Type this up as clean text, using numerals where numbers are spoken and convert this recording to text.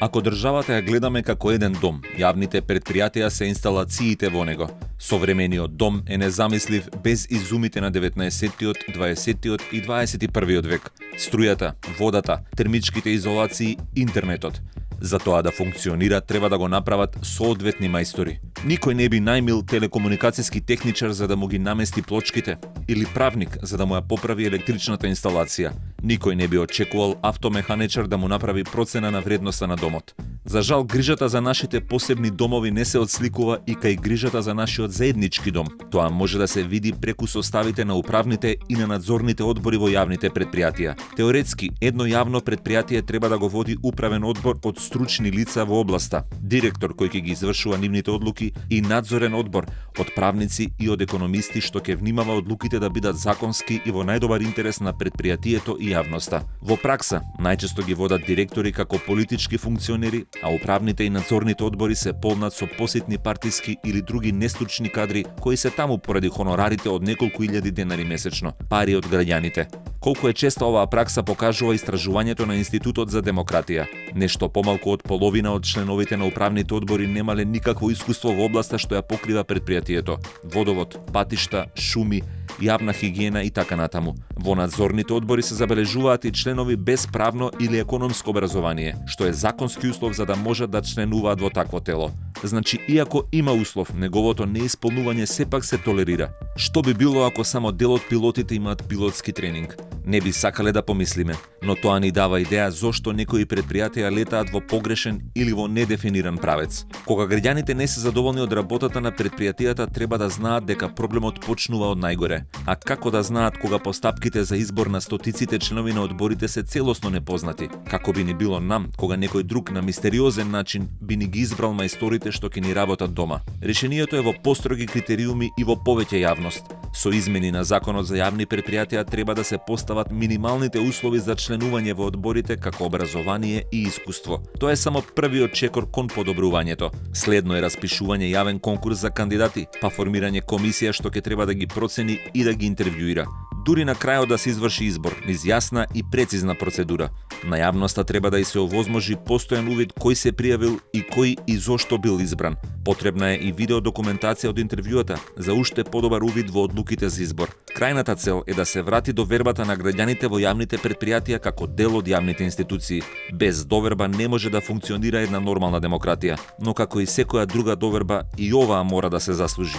Ако државата ја гледаме како еден дом, јавните предпријатија се инсталациите во него. Современиот дом е незамислив без изумите на 19-тиот, 20-тиот и 21-виот век. Струјата, водата, термичките изолации, интернетот. За тоа да функционира треба да го направат соодветни мајстори. Никој не би најмил телекомуникацијски техничар за да му ги намести плочките или правник за да му ја поправи електричната инсталација. Никој не би очекувал автомеханичар да му направи процена на вредноста на домот. За жал, грижата за нашите посебни домови не се отсликува и кај грижата за нашиот заеднички дом. Тоа може да се види преку составите на управните и на надзорните одбори во јавните предпријатија. Теоретски, едно јавно предпријатие треба да го води управен одбор од стручни лица во областа, директор кој ќе ги извршува нивните одлуки и надзорен одбор од правници и од економисти што ќе внимава одлуките да бидат законски и во најдобар интерес на предпријатието и јавноста. Во пракса, најчесто ги водат директори како политички функционери, а управните и надзорните одбори се полнат со посетни партиски или други нестручни кадри кои се таму поради хонорарите од неколку илјади денари месечно, пари од граѓаните. Колку е честа оваа пракса покажува истражувањето на Институтот за демократија. Нешто помалку од половина од членовите на управните одбори немале никакво искуство во областа што ја покрива предпријатието: водовод, патишта, шуми, јавна хигиена и така натаму. Во надзорните одбори се забележуваат и членови без правно или економско образование, што е законски услов за да можат да членуваат во такво тело. Значи, иако има услов, неговото неисполнување сепак се толерира. Што би било ако само дел од пилотите имаат пилотски тренинг? Не би сакале да помислиме, но тоа ни дава идеја зошто некои предпријатија летаат во погрешен или во недефиниран правец. Кога граѓаните не се задоволни од работата на предпријатијата, треба да знаат дека проблемот почнува од најгоре. А како да знаат кога постапките за избор на стотиците членови на одборите се целосно непознати? Како би ни било нам, кога некој друг на мистериозен начин би ни ги избрал мајсторите што ќе ни работат дома? Решението е во построги критериуми и во повеќе јавност. Со измени на Законот за јавни предпријатија треба да се постават минималните услови за членување во одборите како образование и искуство. Тоа е само првиот чекор кон подобрувањето. Следно е распишување јавен конкурс за кандидати, па формирање комисија што ќе треба да ги процени и да ги интервјуира. Дури на крајот да се изврши избор низ јасна и прецизна процедура. На јавноста треба да и се овозможи постојан увид кој се пријавил и кој и зошто бил избран. Потребна е и видеодокументација од интервјуата за уште подобар увид во одлуките за избор. Крајната цел е да се врати довербата на граѓаните во јавните предпријатија како дел од јавните институции. Без доверба не може да функционира една нормална демократија, но како и секоја друга доверба и оваа мора да се заслужи.